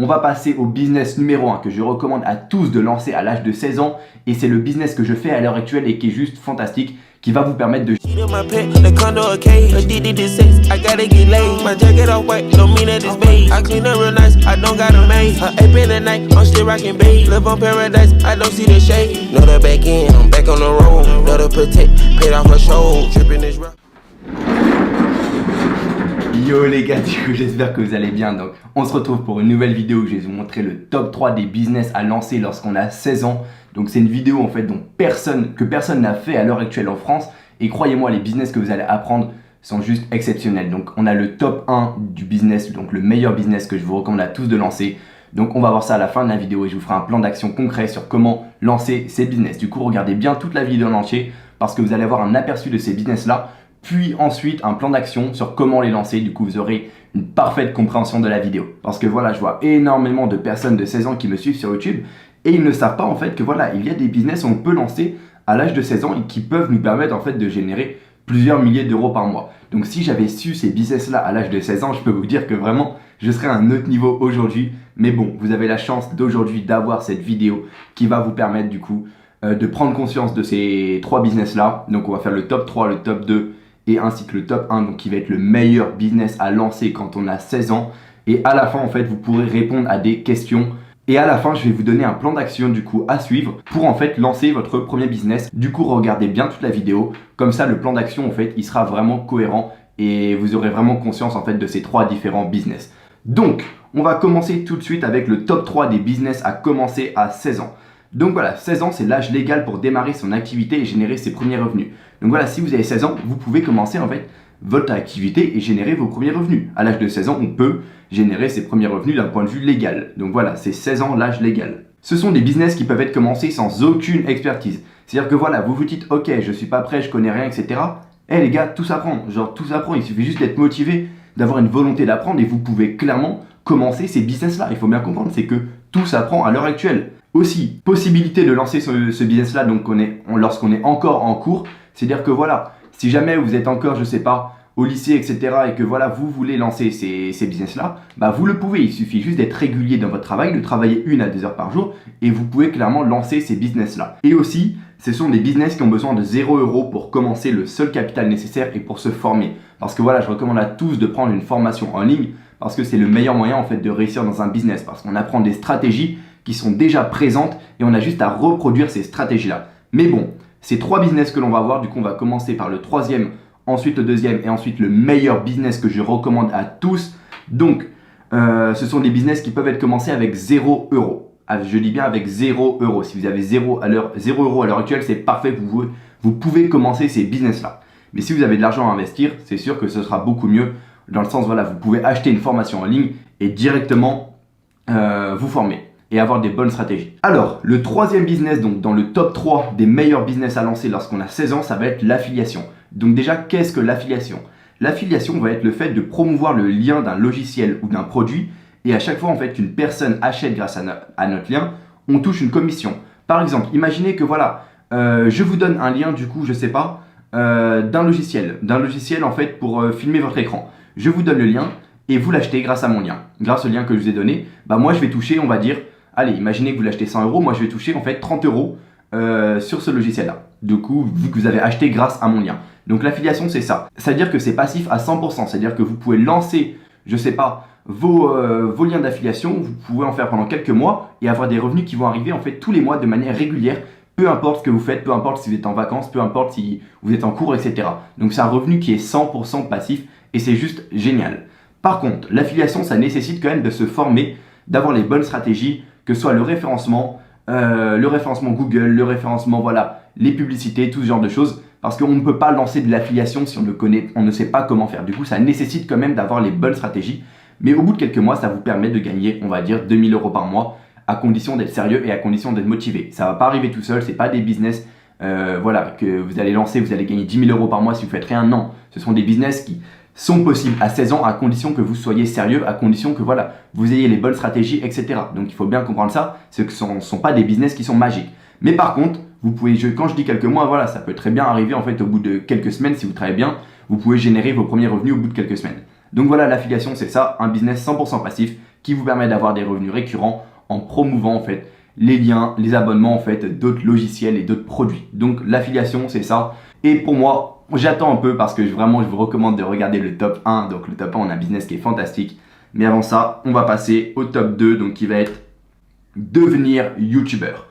on va passer au business numéro 1 que je recommande à tous de lancer à l'âge de 16 ans. Et c'est le business que je fais à l'heure actuelle et qui est juste fantastique, qui va vous permettre de... Yo les gars, du coup j'espère que vous allez bien. Donc on se retrouve pour une nouvelle vidéo où je vais vous montrer le top 3 des business à lancer lorsqu'on a 16 ans. Donc c'est une vidéo en fait dont personne n'a fait à l'heure actuelle en France. Et croyez-moi, les business que vous allez apprendre sont juste exceptionnels. Donc on a le top 1 du business, donc le meilleur business que je vous recommande à tous de lancer. Donc on va voir ça à la fin de la vidéo et je vous ferai un plan d'action concret sur comment lancer ces business. Du coup regardez bien toute la vidéo en entier parce que vous allez avoir un aperçu de ces business là. Puis ensuite un plan d'action sur comment les lancer. Du coup vous aurez une parfaite compréhension de la vidéo. Parce que voilà, je vois énormément de personnes de 16 ans qui me suivent sur YouTube et ils ne savent pas en fait que voilà, il y a des business où on peut lancer à l'âge de 16 ans et qui peuvent nous permettre en fait de générer plusieurs milliers d'euros par mois. Donc si j'avais su ces business là à l'âge de 16 ans, je peux vous dire que vraiment je serais à un autre niveau aujourd'hui. Mais bon, vous avez la chance d'aujourd'hui d'avoir cette vidéo qui va vous permettre du coup de prendre conscience de ces trois business là. Donc on va faire le top 3, le top 2 et ainsi que le top 1, donc qui va être le meilleur business à lancer quand on a 16 ans. Et à la fin, en fait, vous pourrez répondre à des questions. Et à la fin, je vais vous donner un plan d'action du coup à suivre pour en fait lancer votre premier business. Du coup, regardez bien toute la vidéo. Comme ça, le plan d'action, en fait, il sera vraiment cohérent et vous aurez vraiment conscience en fait de ces trois différents business. Donc, on va commencer tout de suite avec le top 3 des business à commencer à 16 ans. Donc voilà, 16 ans, c'est l'âge légal pour démarrer son activité et générer ses premiers revenus. Donc voilà, si vous avez 16 ans, vous pouvez commencer en fait votre activité et générer vos premiers revenus. À l'âge de 16 ans, on peut générer ses premiers revenus d'un point de vue légal. Donc voilà, c'est 16 ans l'âge légal. Ce sont des business qui peuvent être commencés sans aucune expertise. C'est-à-dire que voilà, vous vous dites, ok, je suis pas prêt, je connais rien, etc. Eh les gars, tout s'apprend. Genre tout s'apprend, il suffit juste d'être motivé, d'avoir une volonté d'apprendre et vous pouvez clairement commencer ces business-là. Il faut bien comprendre, c'est que tout s'apprend à l'heure actuelle. Aussi, possibilité de lancer ce business-là donc lorsqu'on est encore en cours. C'est-à-dire que voilà, si jamais vous êtes encore, je sais pas, au lycée, etc. et que voilà, vous voulez lancer ces business-là, bah vous le pouvez. Il suffit juste d'être régulier dans votre travail, de travailler 1 à 2 heures par jour et vous pouvez clairement lancer ces business-là. Et aussi, ce sont des business qui ont besoin de 0 € pour commencer, le seul capital nécessaire et pour se former. Parce que voilà, je recommande à tous de prendre une formation en ligne parce que c'est le meilleur moyen en fait de réussir dans un business. Parce qu'on apprend des stratégies qui sont déjà présentes et on a juste à reproduire ces stratégies-là. Mais bon, ces trois business que l'on va voir, du coup on va commencer par le troisième, ensuite le deuxième et ensuite le meilleur business que je recommande à tous. Donc, ce sont des business qui peuvent être commencés avec 0 €. Je dis bien avec 0 €. Si vous avez 0 € à l'heure actuelle, c'est parfait, vous pouvez commencer ces business-là. Mais si vous avez de l'argent à investir, c'est sûr que ce sera beaucoup mieux. Dans le sens, voilà, vous pouvez acheter une formation en ligne et directement vous former et avoir des bonnes stratégies. Alors, le troisième business, donc dans le top 3 des meilleurs business à lancer lorsqu'on a 16 ans, ça va être l'affiliation. Donc déjà, qu'est-ce que l'affiliation? L'affiliation va être le fait de promouvoir le lien d'un logiciel ou d'un produit et à chaque fois en fait qu'une personne achète grâce à notre lien, on touche une commission. Par exemple, imaginez que voilà, je vous donne un lien du coup, je sais pas, d'un logiciel en fait pour filmer votre écran. Je vous donne le lien et vous l'achetez grâce à mon lien. Grâce au lien que je vous ai donné, bah moi je vais toucher, on va dire, allez, imaginez que vous l'achetez 100 €, moi je vais toucher en fait 30 € sur ce logiciel-là. Du coup, vu que vous avez acheté grâce à mon lien. Donc l'affiliation, c'est ça. C'est-à-dire que c'est passif à 100%. C'est-à-dire que vous pouvez lancer, je sais pas, vos liens d'affiliation, vous pouvez en faire pendant quelques mois et avoir des revenus qui vont arriver en fait tous les mois de manière régulière. Peu importe ce que vous faites, peu importe si vous êtes en vacances, peu importe si vous êtes en cours, etc. Donc c'est un revenu qui est 100% passif et c'est juste génial. Par contre, l'affiliation, ça nécessite quand même de se former, d'avoir les bonnes stratégies, que ce soit le référencement Google, le référencement, voilà, les publicités, tout ce genre de choses. Parce qu'on ne peut pas lancer de l'affiliation si on ne sait pas comment faire. Du coup, ça nécessite quand même d'avoir les bonnes stratégies. Mais au bout de quelques mois, ça vous permet de gagner, on va dire, 2000 € par mois, à condition d'être sérieux et à condition d'être motivé. Ça ne va pas arriver tout seul, c'est pas des business voilà, que vous allez lancer, vous allez gagner 10 000 € par mois si vous faites rien. Non, ce sont des business qui sont possibles à 16 ans à condition que vous soyez sérieux, à condition que voilà, vous ayez les bonnes stratégies, etc. Donc il faut bien comprendre ça, ce ne sont pas des business qui sont magiques. Mais par contre, vous pouvez, quand je dis quelques mois, voilà, ça peut très bien arriver en fait au bout de quelques semaines, si vous travaillez bien, vous pouvez générer vos premiers revenus au bout de quelques semaines. Donc voilà, l'affiliation c'est ça, un business 100% passif qui vous permet d'avoir des revenus récurrents en promouvant en fait les liens, les abonnements en fait d'autres logiciels et d'autres produits. Donc l'affiliation, c'est ça. Et pour moi, j'attends un peu parce que vraiment je vous recommande de regarder le top 1. Donc le top 1, on a un business qui est fantastique. Mais avant ça, on va passer au top 2, donc qui va être devenir youtubeur.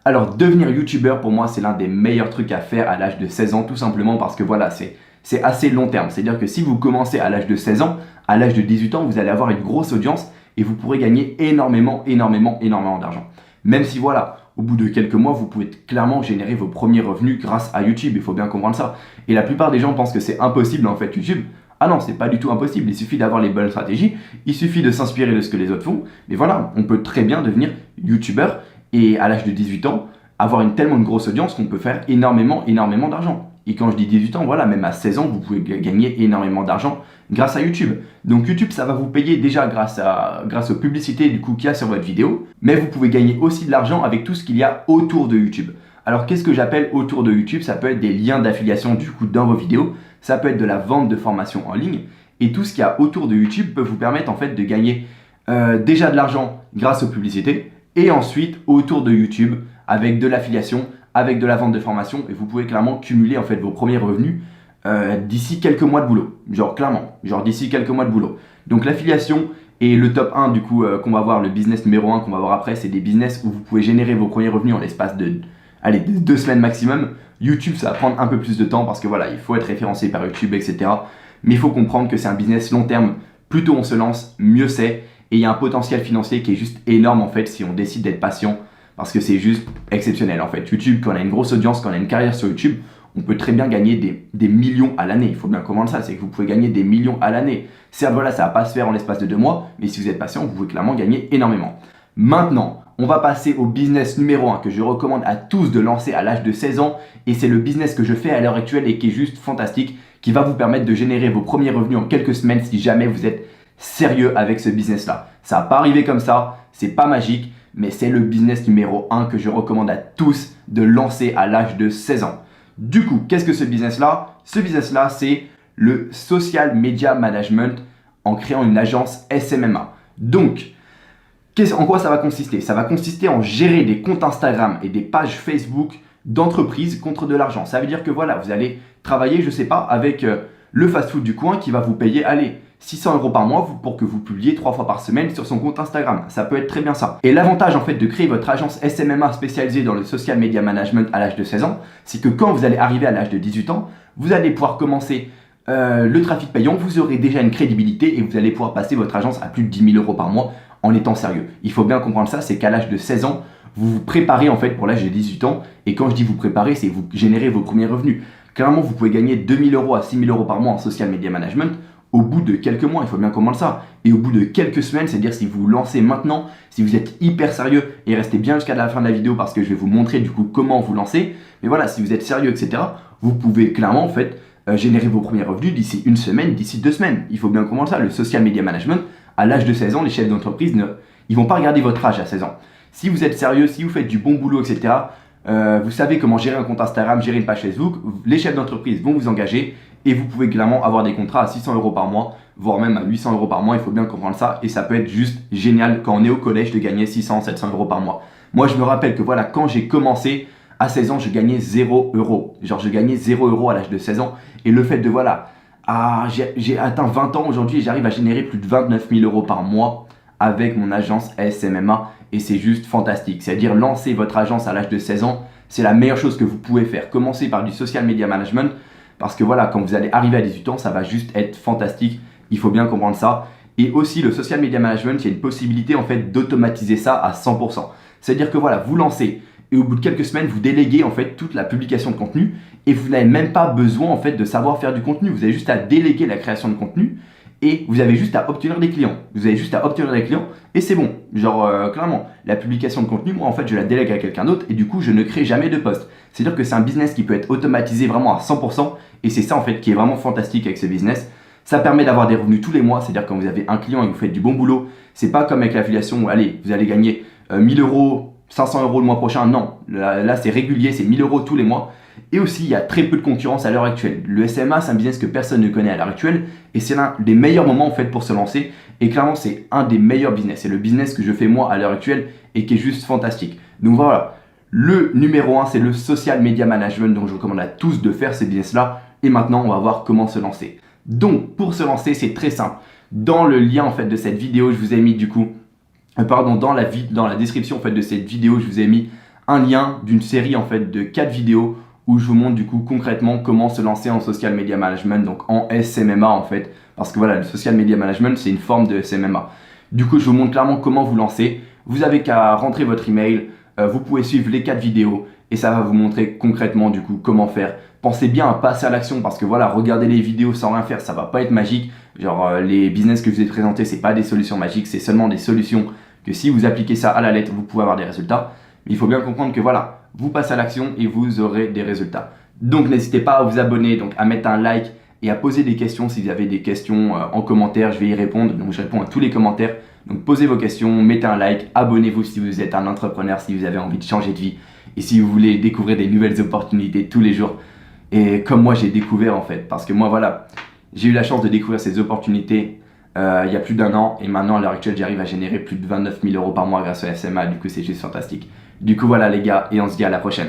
Alors devenir youtubeur, pour moi, c'est l'un des meilleurs trucs à faire à l'âge de 16 ans, tout simplement parce que voilà, c'est assez long terme. C'est-à-dire que si vous commencez à l'âge de 16 ans, à l'âge de 18 ans, vous allez avoir une grosse audience et vous pourrez gagner énormément d'argent. Même si voilà, au bout de quelques mois, vous pouvez clairement générer vos premiers revenus grâce à YouTube, il faut bien comprendre ça. Et la plupart des gens pensent que c'est impossible en fait YouTube. Ah non, c'est pas du tout impossible, il suffit d'avoir les bonnes stratégies, il suffit de s'inspirer de ce que les autres font. Mais voilà, on peut très bien devenir youtubeur et à l'âge de 18 ans, avoir tellement une grosse audience qu'on peut faire énormément d'argent. Et quand je dis 18 ans, voilà, même à 16 ans, vous pouvez gagner énormément d'argent grâce à YouTube. Donc YouTube, ça va vous payer déjà grâce aux publicités du coup qu'il y a sur votre vidéo, mais vous pouvez gagner aussi de l'argent avec tout ce qu'il y a autour de YouTube. Alors qu'est-ce que j'appelle autour de YouTube? Ça peut être des liens d'affiliation du coup dans vos vidéos, ça peut être de la vente de formation en ligne, et tout ce qu'il y a autour de YouTube peut vous permettre en fait de gagner déjà de l'argent grâce aux publicités, et ensuite autour de YouTube avec de l'affiliation, avec de la vente de formation, et vous pouvez clairement cumuler en fait vos premiers revenus d'ici quelques mois de boulot. Clairement, d'ici quelques mois de boulot. Donc l'affiliation et le top 1 du coup qu'on va voir, le business numéro 1 qu'on va voir après, c'est des business où vous pouvez générer vos premiers revenus en l'espace de 2 semaines maximum. YouTube, ça va prendre un peu plus de temps parce que voilà, il faut être référencé par YouTube, etc. Mais il faut comprendre que c'est un business long terme. Plus tôt on se lance, mieux c'est. Et il y a un potentiel financier qui est juste énorme en fait si on décide d'être patient. Parce que c'est juste exceptionnel en fait. YouTube, quand on a une grosse audience, quand on a une carrière sur YouTube, on peut très bien gagner des millions à l'année. Il faut bien comprendre ça, c'est que vous pouvez gagner des millions à l'année. Certes, voilà, ça ne va pas se faire en l'espace de 2 mois, mais si vous êtes patient, vous pouvez clairement gagner énormément. Maintenant, on va passer au business numéro 1 que je recommande à tous de lancer à l'âge de 16 ans. Et c'est le business que je fais à l'heure actuelle et qui est juste fantastique, qui va vous permettre de générer vos premiers revenus en quelques semaines si jamais vous êtes sérieux avec ce business-là. Ça va pas arriver comme ça, c'est pas magique, mais c'est le business numéro 1 que je recommande à tous de lancer à l'âge de 16 ans. Du coup, qu'est-ce que ce business-là? Ce business-là, c'est le Social Media Management en créant une agence SMMA. Donc, en quoi ça va consister? Ça va consister en gérer des comptes Instagram et des pages Facebook d'entreprises contre de l'argent. Ça veut dire que voilà, vous allez travailler, je sais pas, avec le fast-food du coin qui va vous payer, allez, 600 € par mois pour que vous publiez 3 fois par semaine sur son compte Instagram. Ça peut être très bien ça. Et l'avantage en fait de créer votre agence SMMA spécialisée dans le social media management à l'âge de 16 ans, c'est que quand vous allez arriver à l'âge de 18 ans, vous allez pouvoir commencer le trafic payant, vous aurez déjà une crédibilité et vous allez pouvoir passer votre agence à plus de 10 000 € par mois en étant sérieux. Il faut bien comprendre ça, c'est qu'à l'âge de 16 ans, vous vous préparez en fait pour l'âge de 18 ans. Et quand je dis vous préparez, c'est vous générez vos premiers revenus. Clairement, vous pouvez gagner 2 000 € à 6 000 € par mois en social media management au bout de quelques mois, il faut bien comprendre ça. Et au bout de quelques semaines, c'est-à-dire si vous vous lancez maintenant, si vous êtes hyper sérieux, et restez bien jusqu'à la fin de la vidéo parce que je vais vous montrer du coup comment vous lancer. Mais voilà, si vous êtes sérieux, etc., vous pouvez clairement en fait générer vos premiers revenus d'ici 1 semaine, d'ici 2 semaines. Il faut bien comprendre ça. Le social media management, à l'âge de 16 ans, les chefs d'entreprise, ils vont pas regarder votre âge à 16 ans. Si vous êtes sérieux, si vous faites du bon boulot, etc., vous savez comment gérer un compte Instagram, gérer une page Facebook, les chefs d'entreprise vont vous engager et vous pouvez clairement avoir des contrats à 600 € par mois, voire même à 800 € par mois, il faut bien comprendre ça. Et ça peut être juste génial quand on est au collège de gagner 600, 700 € par mois. Moi, je me rappelle que voilà, quand j'ai commencé à 16 ans, je gagnais 0 €. Je gagnais 0 € à l'âge de 16 ans. Et le fait de voilà, j'ai atteint 20 ans aujourd'hui et j'arrive à générer plus de 29 000 € par mois avec mon agence SMMA. Et c'est juste fantastique. C'est-à-dire lancer votre agence à l'âge de 16 ans, c'est la meilleure chose que vous pouvez faire. Commencez par du social media management parce que voilà, quand vous allez arriver à 18 ans, ça va juste être fantastique. Il faut bien comprendre ça. Et aussi, le social media management, il y a une possibilité en fait d'automatiser ça à 100%. C'est-à-dire que voilà, vous lancez et au bout de quelques semaines, vous déléguez en fait toute la publication de contenu et vous n'avez même pas besoin en fait de savoir faire du contenu. Vous avez juste à déléguer la création de contenu et vous avez juste à obtenir des clients. Vous avez juste à obtenir des clients et c'est bon. Clairement, la publication de contenu, moi en fait, je la délègue à quelqu'un d'autre et du coup, je ne crée jamais de post. C'est-à-dire que c'est un business qui peut être automatisé vraiment à 100% et c'est ça en fait qui est vraiment fantastique avec ce business. Ça permet d'avoir des revenus tous les mois, c'est-à-dire quand vous avez un client et que vous faites du bon boulot, c'est pas comme avec l'affiliation où allez, vous allez gagner 1000 € 500 € le mois prochain, non. Là c'est régulier, c'est 1000 € tous les mois. Et aussi, il y a très peu de concurrence à l'heure actuelle. Le SMA, c'est un business que personne ne connaît à l'heure actuelle et c'est l'un des meilleurs moments en fait pour se lancer. Et clairement, c'est un des meilleurs business. C'est le business que je fais moi à l'heure actuelle et qui est juste fantastique. Donc voilà, le numéro 1, c'est le social media management. Donc je recommande à tous de faire ces business-là. Et maintenant, on va voir comment se lancer. Donc pour se lancer, c'est très simple. Dans le lien en fait de cette vidéo, je vous ai mis du coup, dans la description en fait de cette vidéo, je vous ai mis un lien d'une série en fait de 4 vidéos où je vous montre du coup concrètement comment se lancer en social media management, donc en SMMA en fait, parce que voilà, le social media management c'est une forme de SMMA. Du coup, je vous montre clairement comment vous lancer. Vous avez qu'à rentrer votre email, vous pouvez suivre les 4 vidéos et ça va vous montrer concrètement du coup comment faire. Pensez bien à passer à l'action parce que voilà, regarder les vidéos sans rien faire, ça va pas être magique. Genre les business que je vous ai présentés, c'est pas des solutions magiques, c'est seulement des solutions que si vous appliquez ça à la lettre, vous pouvez avoir des résultats. Mais il faut bien comprendre que voilà, vous passez à l'action et vous aurez des résultats. Donc n'hésitez pas à vous abonner, donc à mettre un like et à poser des questions si vous avez des questions en commentaire, je vais y répondre. Donc je réponds à tous les commentaires. Donc posez vos questions, mettez un like, abonnez-vous si vous êtes un entrepreneur, si vous avez envie de changer de vie et si vous voulez découvrir des nouvelles opportunités tous les jours. Et comme moi j'ai découvert en fait, parce que moi voilà, j'ai eu la chance de découvrir ces opportunités il y a plus d'1 an et maintenant à l'heure actuelle j'arrive à générer plus de 29 000 € par mois grâce au SMA, du coup c'est juste fantastique. Du coup voilà les gars et on se dit à la prochaine.